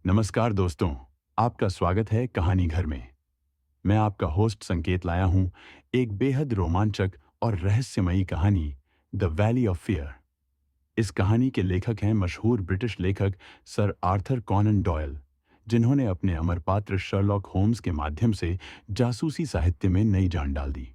नमस्कार दोस्तों, आपका स्वागत है कहानी घर में। मैं आपका होस्ट संकेत लाया हूं एक बेहद रोमांचक और रहस्यमयी कहानी, द वैली ऑफ फियर। इस कहानी के लेखक हैं मशहूर ब्रिटिश लेखक सर आर्थर कॉनन डॉयल, जिन्होंने अपने अमरपात्र शर्लॉक होम्स के माध्यम से जासूसी साहित्य में नई जान डाल दी।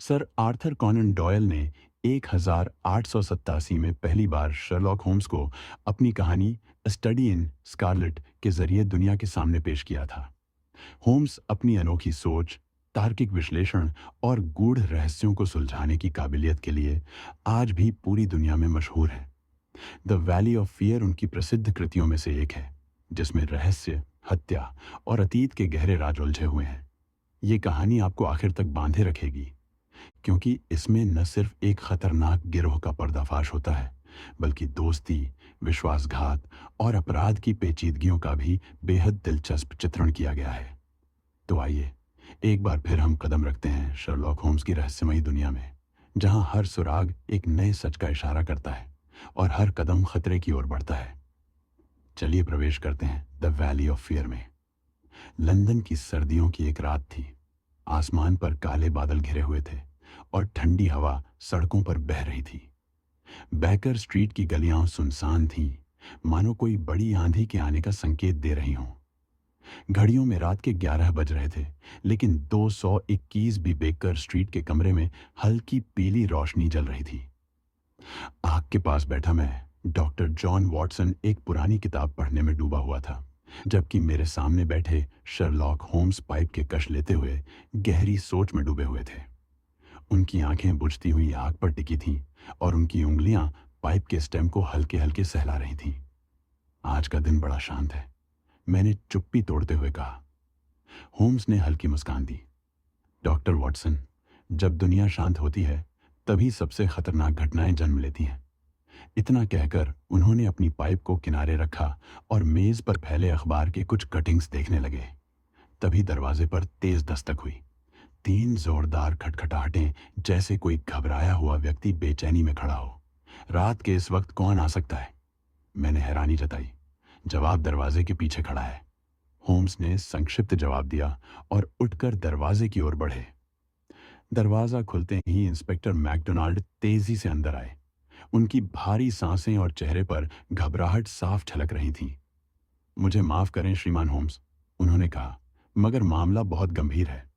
सर आर्थर कॉनन डॉयल ने 1887 में पहली बार शर्लॉक होम्स को अपनी कहानी अ स्टडी इन स्कारलेट के जरिए दुनिया के सामने पेश किया था। होम्स अपनी अनोखी सोच, तार्किक विश्लेषण और गूढ़ रहस्यों को सुलझाने की काबिलियत के लिए आज भी पूरी दुनिया में मशहूर है। द वैली ऑफ फियर उनकी प्रसिद्ध कृतियों में से एक है, जिसमें रहस्य, हत्या और अतीत के गहरे राज उलझे हुए हैं। ये कहानी आपको आखिर तक बांधे रखेगी, क्योंकि इसमें न सिर्फ एक खतरनाक गिरोह का पर्दाफाश होता है, बल्कि दोस्ती, विश्वासघात और अपराध की पेचीदगियों का भी बेहद दिलचस्प चित्रण किया गया है। तो आइए, एक बार फिर हम कदम रखते हैं शर्लॉक होम्स की रहस्यमयी दुनिया में, जहां हर सुराग एक नए सच का इशारा करता है और हर कदम खतरे की ओर बढ़ता है। चलिए प्रवेश करते हैं द वैली ऑफ फियर में। लंदन की सर्दियों की एक रात थी। आसमान पर काले बादल घिरे हुए थे और ठंडी हवा सड़कों पर बह रही थी। बैकर स्ट्रीट की गलियां सुनसान थीं, मानो कोई बड़ी आंधी के आने का संकेत दे रही हों। घड़ियों में रात के 11 बज रहे थे, लेकिन 221 भी बेकर स्ट्रीट के कमरे में हल्की पीली रोशनी जल रही थी। आग के पास बैठा मैं, डॉक्टर जॉन वॉटसन, एक पुरानी किताब पढ़ने में डूबा हुआ था, जबकि मेरे सामने बैठे शर्लॉक होम्स पाइप के कश लेते हुए गहरी सोच में डूबे हुए थे। उनकी आंखें बुझती हुई आग पर टिकी थीं और उनकी उंगलियां पाइप के स्टेम को हल्के हल्के सहला रही थीं। आज का दिन बड़ा शांत है, मैंने चुप्पी तोड़ते हुए कहा। होम्स ने हल्की मुस्कान दी। डॉक्टर वॉटसन, जब दुनिया शांत होती है, तभी सबसे खतरनाक घटनाएं जन्म लेती हैं। इतना कहकर उन्होंने अपनी पाइप को किनारे रखा और मेज पर फैले अखबार के कुछ कटिंग्स देखने लगे। तभी दरवाजे पर तेज दस्तक हुई। 3 जोरदार खटखटाहटें, जैसे कोई घबराया हुआ व्यक्ति बेचैनी में खड़ा हो। रात के इस वक्त कौन आ सकता है? मैंने हैरानी जताई। जवाब दरवाजे के पीछे खड़ा है, होम्स ने संक्षिप्त जवाब दिया और उठकर दरवाजे की ओर बढ़े। दरवाजा खुलते ही इंस्पेक्टर मैकडोनाल्ड तेजी से अंदर आए। उनकी भारी सांसें और चेहरे पर घबराहट साफ झलक रही थी। मुझे माफ करें श्रीमान होम्स, उन्होंने कहा, मगर मामला बहुत गंभीर है।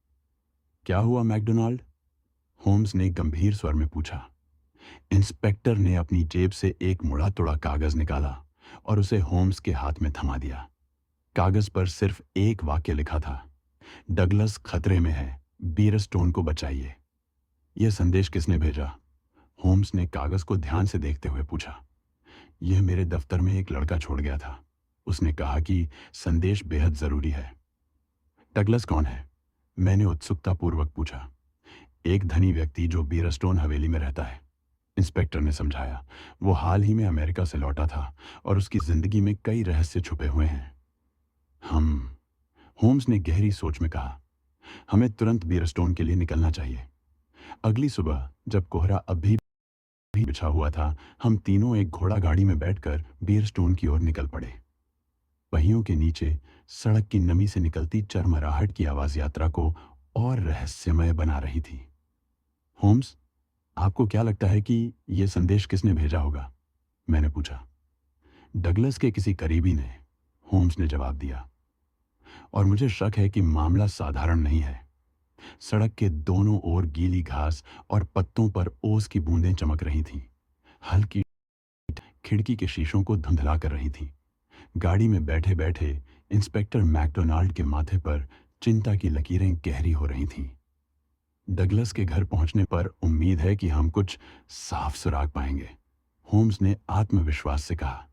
क्या हुआ मैकडोनाल्ड? होम्स ने गंभीर स्वर में पूछा। इंस्पेक्टर ने अपनी जेब से एक मुड़ा तोड़ा कागज निकाला और उसे होम्स के हाथ में थमा दिया। कागज पर सिर्फ एक वाक्य लिखा था, डगलस खतरे में है, बीरस्टोन को बचाइए। यह संदेश किसने भेजा? होम्स ने कागज को ध्यान से देखते हुए पूछा। यह मेरे दफ्तर में एक लड़का छोड़ गया था। उसने कहा कि संदेश बेहद जरूरी है। डगलस कौन है? मैंने उत्सुकतापूर्वक पूछा। एक धनी व्यक्ति जो बीरस्टोन हवेली में रहता है, इंस्पेक्टर ने समझाया। वो हाल ही में अमेरिका से लौटा था और उसकी जिंदगी में कई रहस्य छुपे हुए हैं। हम होम्स ने गहरी सोच में कहा, हमें तुरंत बीरस्टोन के लिए निकलना चाहिए। अगली सुबह जब कोहरा अभी भी बिछा हुआ था, हम तीनों एक घोड़ा गाड़ी में बैठकर बीरस्टोन की ओर निकल पड़े। पहियों के नीचे सड़क की नमी से निकलती चरमराहट की आवाज यात्रा को और रहस्यमय बना रही थी। होम्स, आपको क्या लगता है कि यह संदेश किसने भेजा होगा? मैंने पूछा। डगलस के किसी करीबी ने, होम्स ने जवाब दिया। और मुझे शक है कि मामला साधारण नहीं है। सड़क के दोनों ओर गीली घास और पत्तों पर ओस की बूंदें चमक रही थीं। हल्की खिड़की के शीशों को धुंधला कर रही थीं। गाड़ी में बैठे बैठे इंस्पेक्टर मैकडोनाल्ड के माथे पर चिंता की लकीरें गहरी हो रही थीं। डगलस के घर पहुंचने पर उम्मीद है कि हम कुछ साफ सुराग पाएंगे, होम्स ने आत्मविश्वास से कहा।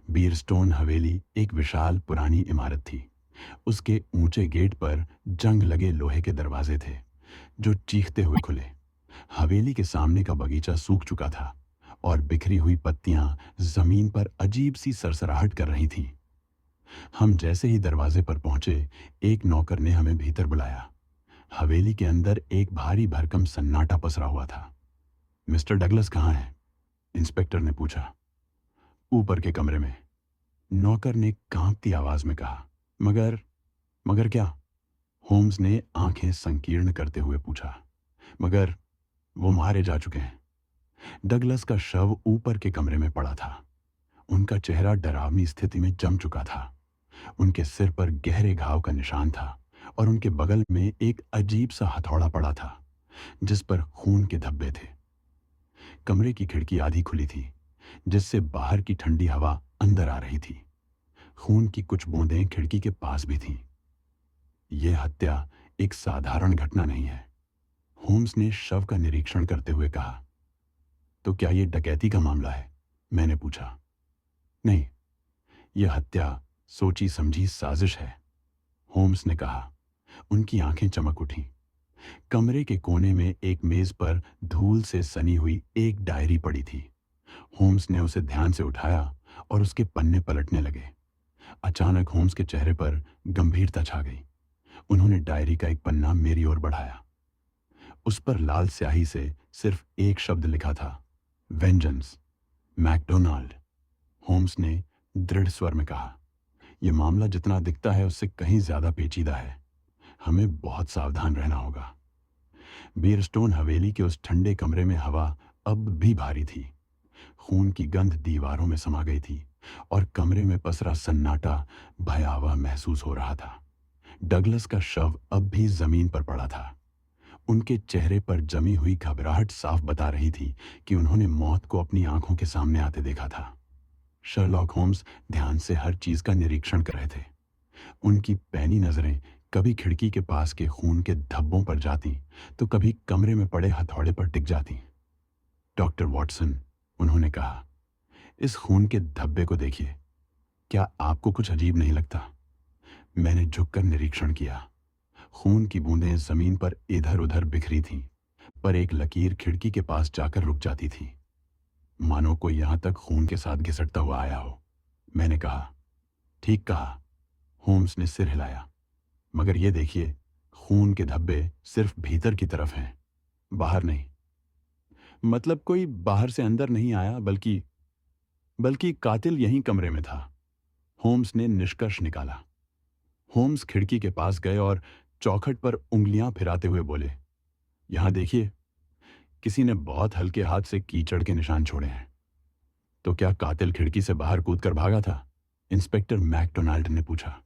बीरस्टोन हवेली एक विशाल पुरानी इमारत थी। उसके ऊंचे गेट पर जंग लगे लोहे के दरवाजे थे, जो चीखते हुए खुले। हवेली के सामने का बगीचा सूख चुका था और बिखरी हुई पत्तियां जमीन पर अजीब सी सरसराहट कर रही थीं। हम जैसे ही दरवाजे पर पहुंचे, एक नौकर ने हमें भीतर बुलाया। हवेली के अंदर एक भारी भरकम सन्नाटा पसरा हुआ था। मिस्टर डगलस कहाँ हैं? इंस्पेक्टर ने पूछा। ऊपर के कमरे में। नौकर ने कांपती आवाज में कहा। मगर मगर क्या? होम्स ने आंखें संकीर्ण करते हुए पूछा। मगर वो मारे जा चुके हैं। डगलस का शव ऊपर के कमरे में पड़ा था। उनका चेहरा डरावनी स्थिति में जम चुका था। उनके सिर पर गहरे घाव का निशान था और उनके बगल में एक अजीब सा हथौड़ा पड़ा था जिस पर खून के धब्बे थे। कमरे की खिड़की आधी खुली थी जिससे बाहर की ठंडी हवा अंदर आ रही थी। खून की कुछ बूंदें खिड़की के पास भी थीं। यह हत्या एक साधारण घटना नहीं है, होम्स ने शव का निरीक्षण करते हुए कहा। तो क्या यह डकैती का मामला है? मैंने पूछा। नहीं, यह हत्या सोची समझी साजिश है, होम्स ने कहा। उनकी आंखें चमक उठीं। कमरे के कोने में एक मेज पर धूल से सनी हुई एक डायरी पड़ी थी। होम्स ने उसे ध्यान से उठाया और उसके पन्ने पलटने लगे। अचानक होम्स के चेहरे पर गंभीरता छा गई। उन्होंने डायरी का एक पन्ना मेरी ओर बढ़ाया। उस पर लाल स्याही से सिर्फ एक शब्द लिखा था, वेंजेंस, मैकडोनाल्ड। होम्स ने दृढ़ स्वर में कहा, यह मामला जितना दिखता है उससे कहीं ज्यादा पेचीदा है। हमें बहुत सावधान रहना होगा। बीयरस्टोन हवेली के उस ठंडे कमरे में हवा अब भी भारी थी। खून की गंध दीवारों में समा गई थी और कमरे में पसरा सन्नाटा भयावह महसूस हो रहा था। डगलस का शव अब भी जमीन पर पड़ा था। उनके चेहरे पर जमी हुई घबराहट साफ बता रही थी कि उन्होंने मौत को अपनी आंखों के सामने आते देखा था। शर्लॉक होम्स ध्यान से हर चीज का निरीक्षण कर रहे थे। उनकी पैनी नजरें कभी खिड़की के पास के खून के धब्बों पर जाती तो कभी कमरे में पड़े हथौड़े पर टिक जाती। डॉक्टर वॉटसन, उन्होंने कहा, इस खून के धब्बे को देखिए। क्या आपको कुछ अजीब नहीं लगता? मैंने झुककर निरीक्षण किया। खून की बूंदें जमीन पर इधर उधर बिखरी थीं, पर एक लकीर खिड़की के पास जाकर रुक जाती थी, मानो कोई यहां तक खून के साथ घिसटता हुआ आया हो। मैंने कहा, ठीक कहा। होम्स ने सिर हिलाया। मगर ये देखिए, खून के धब्बे सिर्फ भीतर की तरफ हैं, बाहर नहीं। मतलब कोई बाहर से अंदर नहीं आया, बल्कि बल्कि कातिल यहीं कमरे में था, होम्स ने निष्कर्ष निकाला। होम्स खिड़की के पास गए और चौखट पर उंगलियां फिराते हुए बोले, यहां देखिए, किसी ने बहुत हल्के हाथ से कीचड़ के निशान छोड़े हैं। तो क्या कातिल खिड़की से बाहर कूदकर भागा था? इंस्पेक्टर मैकडोनाल्ड ने पूछा।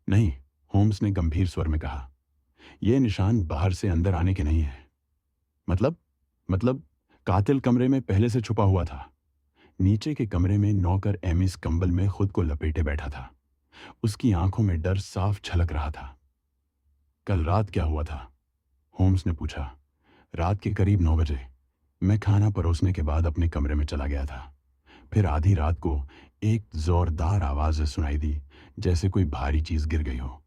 नहीं, होम्स ने गंभीर स्वर में कहा, यह निशान बाहर से अंदर आने के नहीं है। मतलब मतलब कातिल कमरे में पहले से छुपा हुआ था। नीचे के कमरे में नौकर एमिस कंबल में खुद को लपेटे बैठा था। उसकी आंखों में डर साफ झलक रहा था। कल रात क्या हुआ था? होम्स ने पूछा। रात के करीब 9 बजे मैं खाना परोसने के बाद अपने कमरे में चला गया था। फिर आधी रात को एक जोरदार आवाज सुनाई दी, जैसे कोई भारी चीज गिर गई हो।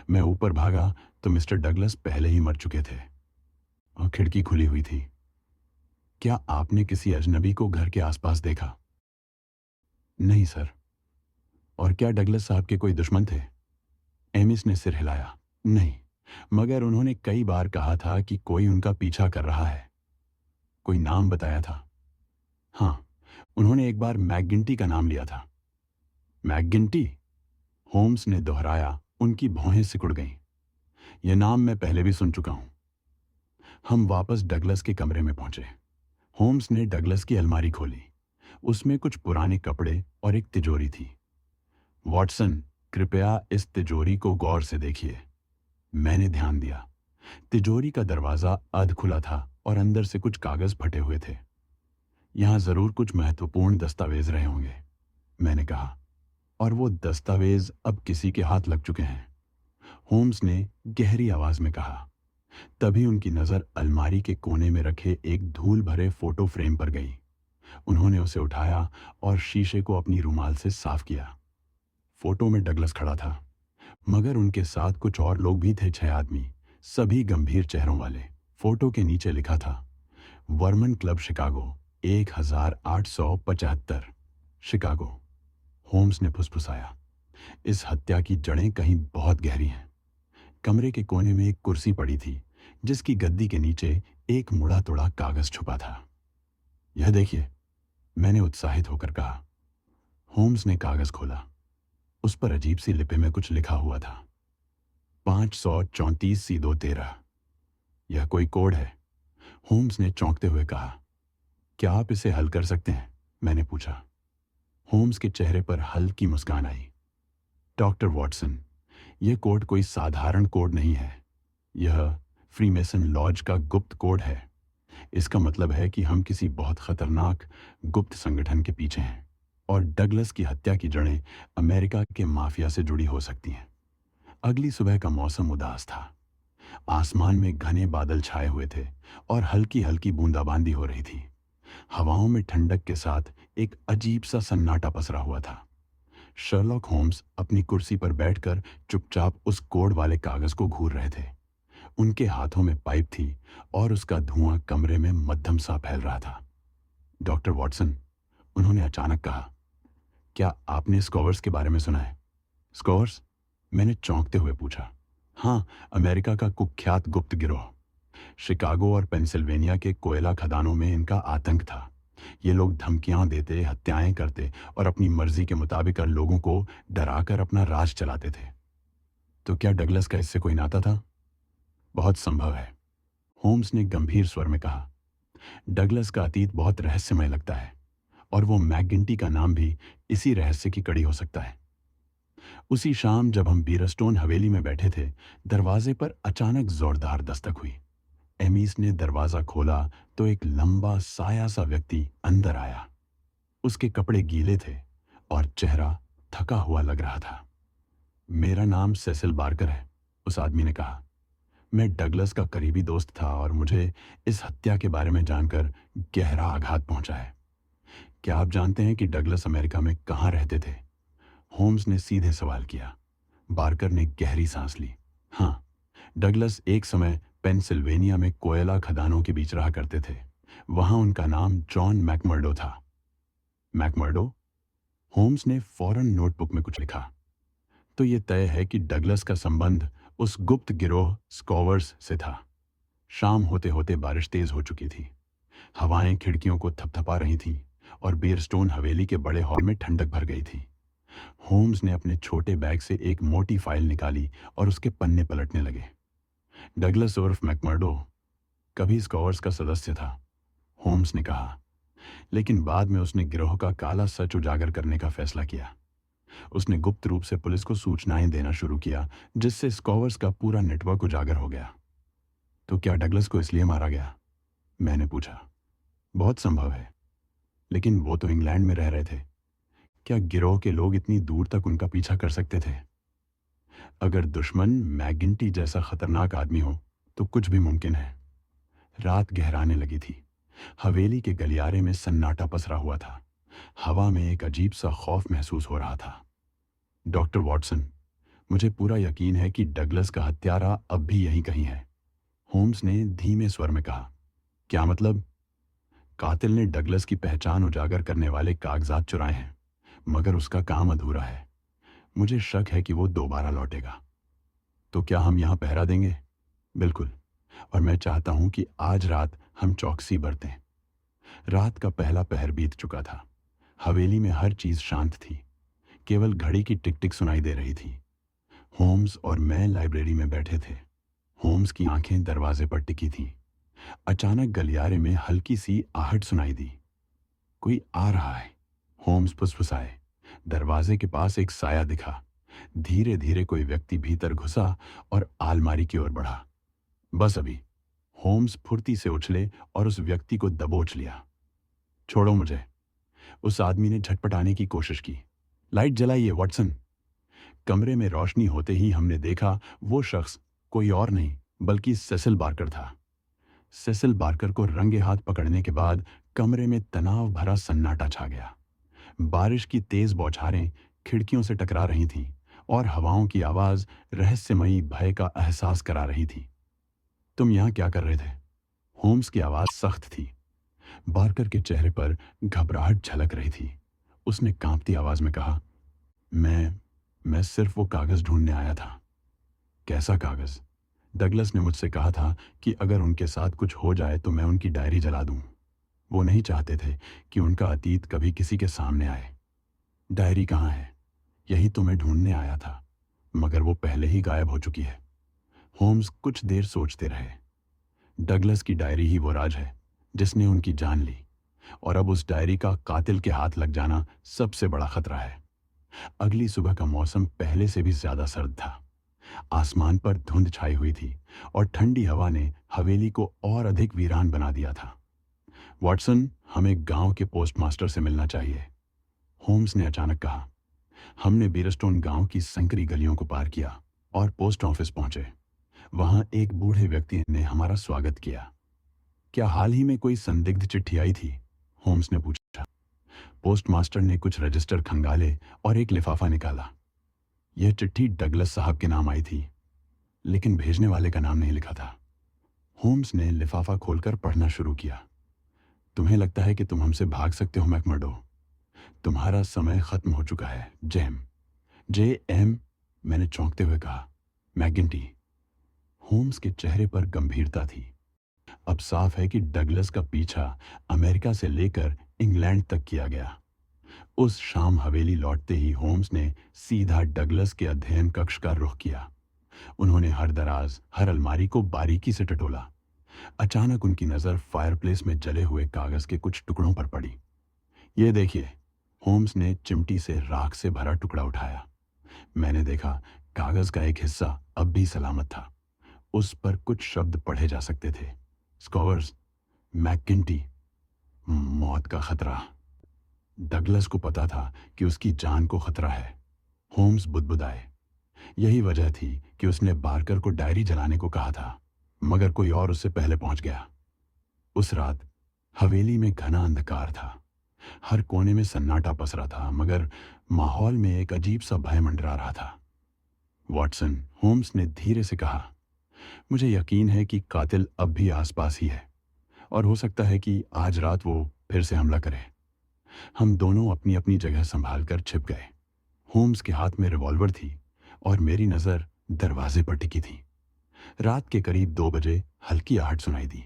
मैं ऊपर भागा तो मिस्टर डगलस पहले ही मर चुके थे और खिड़की खुली हुई थी। क्या आपने किसी अजनबी को घर के आसपास देखा? नहीं सर। और क्या डगलस साहब के कोई दुश्मन थे? एमिस ने सिर हिलाया। नहीं, मगर उन्होंने कई बार कहा था कि कोई उनका पीछा कर रहा है। कोई नाम बताया था? हाँ, उन्होंने एक बार मैकगिंटी का नाम लिया था। मैकगिंटी? होम्स ने दोहराया। उनकी भौहें सिकुड़ गईं। यह नाम मैं पहले भी सुन चुका हूं। हम वापस डगलस के कमरे में पहुंचे। होम्स ने डगलस की अलमारी खोली। उसमें कुछ पुराने कपड़े और एक तिजोरी थी। वॉटसन, कृपया इस तिजोरी को गौर से देखिए। मैंने ध्यान दिया। तिजोरी का दरवाजा अध खुला था और अंदर से कुछ कागज फटे हुए थे। यहां जरूर कुछ महत्वपूर्ण दस्तावेज रहे होंगे, मैंने कहा। और वो दस्तावेज अब किसी के हाथ लग चुके हैं, होम्स ने गहरी आवाज में कहा। तभी उनकी नजर अलमारी के कोने में रखे एक धूल भरे फोटो फ्रेम पर गई। उन्होंने उसे उठाया और शीशे को अपनी रुमाल से साफ किया। फोटो में डगलस खड़ा था, मगर उनके साथ कुछ और लोग भी थे, 6 आदमी, सभी गंभीर चेहरों वाले। फोटो के नीचे लिखा था, वर्मन क्लब शिकागो, 1875, शिकागो। होम्स ने फुसफुसाया, इस हत्या की जड़ें कहीं बहुत गहरी हैं। कमरे के कोने में एक कुर्सी पड़ी थी जिसकी गद्दी के नीचे एक मुड़ा तोड़ा कागज छुपा था। यह देखिए, मैंने उत्साहित होकर कहा। होम्स ने कागज खोला। उस पर अजीब सी लिपि में कुछ लिखा हुआ था। 534 C213। यह कोई कोड है। होम्स ने चौंकते हुए कहा। क्या आप इसे हल कर सकते हैं? मैंने पूछा। होम्स के चेहरे पर हल्की मुस्कान आई। डॉक्टर वॉटसन, यह कोड कोई साधारण कोड नहीं है। यह फ्रीमेसन लॉज का गुप्त कोड है। इसका मतलब है कि हम किसी बहुत खतरनाक गुप्त संगठन के पीछे हैं और डगलस की हत्या की जड़ें अमेरिका के माफिया से जुड़ी हो सकती हैं। अगली सुबह का मौसम उदास था। आसमान में घने बादल छाए हुए थे और हल्की हल्की बूंदाबांदी हो रही थी। हवाओं में ठंडक के साथ एक अजीब सा सन्नाटा पसरा हुआ था। शर्लॉक होम्स अपनी कुर्सी पर बैठकर चुपचाप उस कोड वाले कागज को घूर रहे थे। उनके हाथों में पाइप थी और उसका धुआं कमरे में मध्यम सा फैल रहा था। डॉक्टर वॉटसन, उन्होंने अचानक कहा, क्या आपने स्कॉवर्स के बारे में सुना है? स्कॉवर्स? मैंने चौंकते हुए पूछा। हाँ, अमेरिका का कुख्यात गुप्त गिरोह। शिकागो और पेंसिल्वेनिया के कोयला खदानों में इनका आतंक था। ये लोग धमकियां देते, हत्याएं करते और अपनी मर्जी के मुताबिक लोगों को डराकर अपना राज चलाते थे। तो क्या डगलस का इससे कोई नाता था? बहुत संभव है, होम्स ने गंभीर स्वर में कहा। डगलस का अतीत बहुत रहस्यमय लगता है और वो मैकगिंटी का नाम भी इसी रहस्य की कड़ी हो सकता है। उसी शाम जब हम बीरस्टोन हवेली में बैठे थे, दरवाजे पर अचानक जोरदार दस्तक हुई। एमीस ने दरवाजा खोला तो एक लंबा साया सा व्यक्ति अंदर आया। उसके कपड़े गीले थे और चेहरा थका हुआ लग रहा था। मेरा नाम सेसिल बार्कर है, उस आदमी ने कहा। मैं डगलस का करीबी दोस्त था और मुझे इस हत्या के बारे में जानकर गहरा आघात पहुंचा है। क्या आप जानते हैं कि डगलस अमेरिका में कहाँ रहते थे? होम्स ने सीधे सवाल किया। बार्कर ने गहरी सांस ली। हाँ, डगलस एक समय पेंसिल्वेनिया में कोयला खदानों के बीच रहा करते थे। वहां उनका नाम जॉन मैकमर्डो था। मैकमर्डो? होम्स ने फौरन नोटबुक में कुछ लिखा। तो ये तय है कि डगलस का संबंध उस गुप्त गिरोह स्कॉवर्स से था। शाम होते होते बारिश तेज हो चुकी थी। हवाएं खिड़कियों को थपथपा रही थीं और बीयरस्टोन हवेली के बड़े हॉल में ठंडक भर गई थी। होम्स ने अपने छोटे बैग से एक मोटी फाइल निकाली और उसके पन्ने पलटने लगे। डगलस उर्फ मैकमर्डो कभी स्कॉवर्स का सदस्य था, होम्स ने कहा, लेकिन बाद में उसने गिरोह का काला सच उजागर करने का फैसला किया। उसने गुप्त रूप से पुलिस को सूचनाएं देना शुरू किया, जिससे स्कॉवर्स का पूरा नेटवर्क उजागर हो गया। तो क्या डगलस को इसलिए मारा गया? मैंने पूछा। बहुत संभव है, लेकिन वो तो इंग्लैंड में रह रहे थे। क्या गिरोह के लोग इतनी दूर तक उनका पीछा कर सकते थे? अगर दुश्मन मैकगिंटी जैसा खतरनाक आदमी हो तो कुछ भी मुमकिन है। रात गहराने लगी थी। हवेली के गलियारे में सन्नाटा पसरा हुआ था। हवा में एक अजीब सा खौफ महसूस हो रहा था। डॉक्टर वॉटसन, मुझे पूरा यकीन है कि डगलस का हत्यारा अब भी यहीं कहीं है, होम्स ने धीमे स्वर में कहा। क्या मतलब? कातिल ने डगलस की पहचान उजागर करने वाले कागजात चुराए हैं, मगर उसका काम अधूरा है। मुझे शक है कि वो दोबारा लौटेगा। तो क्या हम यहाँ पहरा देंगे? बिल्कुल, और मैं चाहता हूं कि आज रात हम चौकसी बरतें। रात का पहला पहर बीत चुका था। हवेली में हर चीज शांत थी। केवल घड़ी की टिक टिक सुनाई दे रही थी। होम्स और मैं लाइब्रेरी में बैठे थे। होम्स की आंखें दरवाजे पर टिकी थीं। अचानक गलियारे में हल्की सी आहट सुनाई दी। कोई आ रहा है, होम्स फुसफुसाए। दरवाजे के पास एक साया दिखा। धीरे धीरे कोई व्यक्ति भीतर घुसा और आलमारी की ओर बढ़ा। बस अभी, होम्स फुर्ती से उछले और उस व्यक्ति को दबोच लिया। छोड़ो मुझे, उस आदमी ने झटपटाने की कोशिश की। लाइट जलाइए वॉटसन। कमरे में रोशनी होते ही हमने देखा वो शख्स कोई और नहीं बल्कि सेसिल बार्कर था। सेसिल बार्कर को रंगे हाथ पकड़ने के बाद कमरे में तनाव भरा सन्नाटा छा गया। बारिश की तेज बौछारें खिड़कियों से टकरा रही थीं और हवाओं की आवाज रहस्यमयी भय का एहसास करा रही थी। तुम यहां क्या कर रहे थे? होम्स की आवाज सख्त थी। बार्कर के चेहरे पर घबराहट झलक रही थी। उसने कांपती आवाज में कहा, मैं सिर्फ वो कागज ढूंढने आया था। कैसा कागज? डगलस ने मुझसे कहा था कि अगर उनके साथ कुछ हो जाए तो मैं उनकी डायरी जला दूं। वो नहीं चाहते थे कि उनका अतीत कभी किसी के सामने आए। डायरी कहाँ है? यही तो मैं ढूंढने आया था, मगर वो पहले ही गायब हो चुकी है। होम्स कुछ देर सोचते रहे। डगलस की डायरी ही वो राज है जिसने उनकी जान ली, और अब उस डायरी का कातिल के हाथ लग जाना सबसे बड़ा खतरा है। अगली सुबह का मौसम पहले से भी ज्यादा सर्द था। आसमान पर धुंध छाई हुई थी और ठंडी हवा ने हवेली को और अधिक वीरान बना दिया था। वॉटसन, हमें गांव के पोस्टमास्टर से मिलना चाहिए, होम्स ने अचानक कहा। हमने बीरस्टोन गांव की संकरी गलियों को पार किया और पोस्ट ऑफिस पहुंचे। वहां एक बूढ़े व्यक्ति ने हमारा स्वागत किया। क्या हाल ही में कोई संदिग्ध चिट्ठी आई थी? होम्स ने पूछा। पोस्टमास्टर ने कुछ रजिस्टर खंगाले और एक लिफाफा निकाला। यह चिट्ठी डगलस साहब के नाम आई थी, लेकिन भेजने वाले का नाम नहीं लिखा था। होम्स ने लिफाफा खोलकर पढ़ना शुरू किया। तुम्हें लगता है कि तुम हमसे भाग सकते हो मैकमर्डो? तुम्हारा समय खत्म हो चुका है, जेम। जे.एम. मैंने चौंकते हुए कहा। मैकगिंटी। होम्स के चेहरे पर गंभीरता थी। अब साफ है कि डगलस का पीछा अमेरिका से लेकर इंग्लैंड तक किया गया। उस शाम हवेली लौटते ही होम्स ने सीधा डगलस के अध्ययन कक्ष का रुख किया। उन्होंने हर दराज, हर अलमारी को बारीकी से टटोला। अचानक उनकी नजर फायरप्लेस में जले हुए कागज के कुछ टुकड़ों पर पड़ी। ये देखिए, होम्स ने चिमटी से राख से भरा टुकड़ा उठाया। मैंने देखा, कागज का एक हिस्सा अब भी सलामत था। उस पर कुछ शब्द पढ़े जा सकते थे। स्कॉवर्स, मैकगिंटी, मौत का खतरा। डगलस को पता था कि उसकी जान को खतरा है। होम्स बुदबुदाए। यही वजह थी कि उसने बारकर को डायरी जलाने को कहा था, मगर कोई और उससे पहले पहुंच गया। उस रात हवेली में घना अंधकार था। हर कोने में सन्नाटा पसरा था, मगर माहौल में एक अजीब सा भय मंडरा रहा था। वॉटसन, होम्स ने धीरे से कहा, मुझे यकीन है कि कातिल अब भी आसपास ही है, और हो सकता है कि आज रात वो फिर से हमला करे। हम दोनों अपनी अपनी जगह संभाल कर छिप गए। होम्स के हाथ में रिवॉल्वर थी और मेरी नजर दरवाजे पर टिकी थी। रात के करीब 2 बजे हल्की आहट सुनाई दी।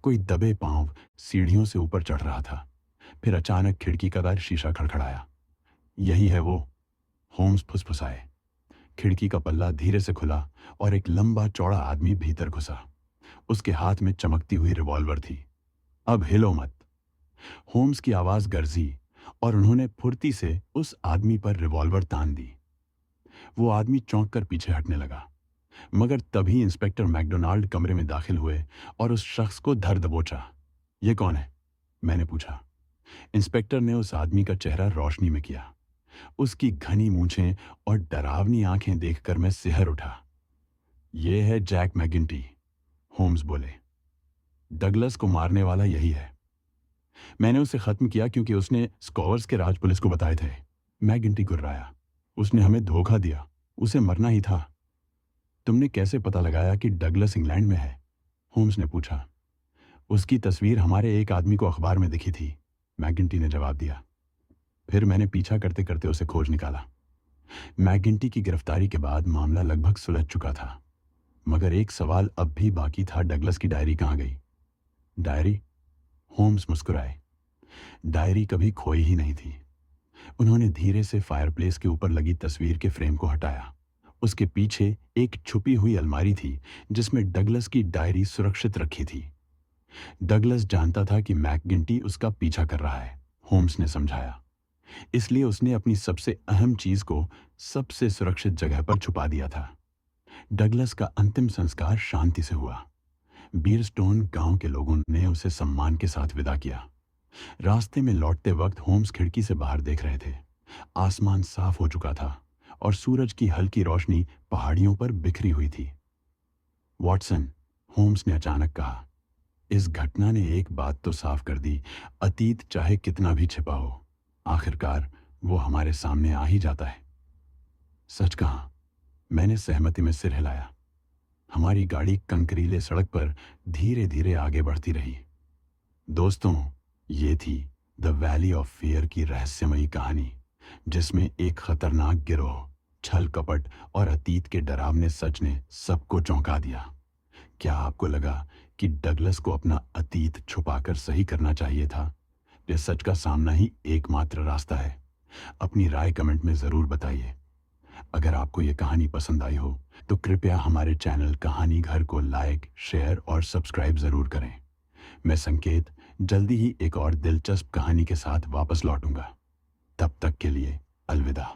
कोई दबे पांव सीढ़ियों से ऊपर चढ़ रहा था। फिर अचानक खिड़की का शीशा खड़खड़ाया। यही है वो, होम्स फुसफुसाए। खिड़की का पल्ला धीरे से खुला और एक लंबा चौड़ा आदमी भीतर घुसा। उसके हाथ में चमकती हुई रिवॉल्वर थी। अब हिलो मत। होम्स की आवाज गरजी और उन्होंने फुर्ती से उस आदमी पर रिवॉल्वर तान दी। वो आदमी चौंक कर पीछे हटने लगा, मगर तभी इंस्पेक्टर मैकडोनाल्ड कमरे में दाखिल हुए और उस शख्स को धर दबोचा। ये कौन है? मैंने पूछा। इंस्पेक्टर ने उस आदमी का चेहरा रोशनी में किया। उसकी घनी मूंछें और डरावनी आंखें देखकर मैं सिहर उठा। यह है जैक मैकगिंटी, होम्स बोले। डगलस को मारने वाला यही है। मैंने उसे खत्म किया क्योंकि उसने स्कॉवर्स के राज पुलिस को बताए थे। मैकगिंटी गुर्राया। उसने हमें धोखा दिया। उसे मरना ही था। तुमने कैसे पता लगाया कि डगलस इंग्लैंड में है? होम्स ने पूछा। उसकी तस्वीर हमारे एक आदमी को अखबार में दिखी थी, मैकगिंटी ने जवाब दिया। फिर मैंने पीछा करते करते उसे खोज निकाला। मैकगिंटी की गिरफ्तारी के बाद मामला लगभग सुलझ चुका था, मगर एक सवाल अब भी बाकी था। डगलस की डायरी कहाँ गई? डायरी? होम्स मुस्कुराए। डायरी कभी खोई ही नहीं थी। उन्होंने धीरे से फायरप्लेस के ऊपर लगी तस्वीर के फ्रेम को हटाया। उसके पीछे एक छुपी हुई अलमारी थी जिसमें डगलस की डायरी सुरक्षित रखी थी। डगलस जानता था कि मैकगिंटी उसका पीछा कर रहा है, होम्स ने समझाया। इसलिए उसने अपनी सबसे अहम चीज को सबसे सुरक्षित जगह पर छुपा दिया था। डगलस का अंतिम संस्कार शांति से हुआ। बीरस्टोन गांव के लोगों ने उसे सम्मान के साथ विदा किया। रास्ते में लौटते वक्त होम्स खिड़की से बाहर देख रहे थे। आसमान साफ हो चुका था और सूरज की हल्की रोशनी पहाड़ियों पर बिखरी हुई थी। वॉटसन, होम्स ने अचानक कहा, इस घटना ने एक बात तो साफ कर दी, अतीत चाहे कितना भी छिपा हो, आखिरकार वो हमारे सामने आ ही जाता है। सच कहा, मैंने सहमति में सिर हिलाया। हमारी गाड़ी कंकरीले सड़क पर धीरे धीरे आगे बढ़ती रही। दोस्तों, ये थी द वैली ऑफ फियर की रहस्यमयी कहानी, जिसमें एक खतरनाक गिरोह, छल कपट और अतीत के डरावने सच ने सबको चौंका दिया। क्या आपको लगा कि डगलस को अपना अतीत छुपाकर सही करना चाहिए था? ये सच का सामना ही एकमात्र रास्ता है। अपनी राय कमेंट में ज़रूर बताइए। अगर आपको ये कहानी पसंद आई हो तो कृपया हमारे चैनल कहानी घर को लाइक, शेयर और सब्सक्राइब ज़रूर करें। मैं संकेत जल्दी ही एक और दिलचस्प कहानी के साथ वापस लौटूंगा। तब तक के लिए अलविदा।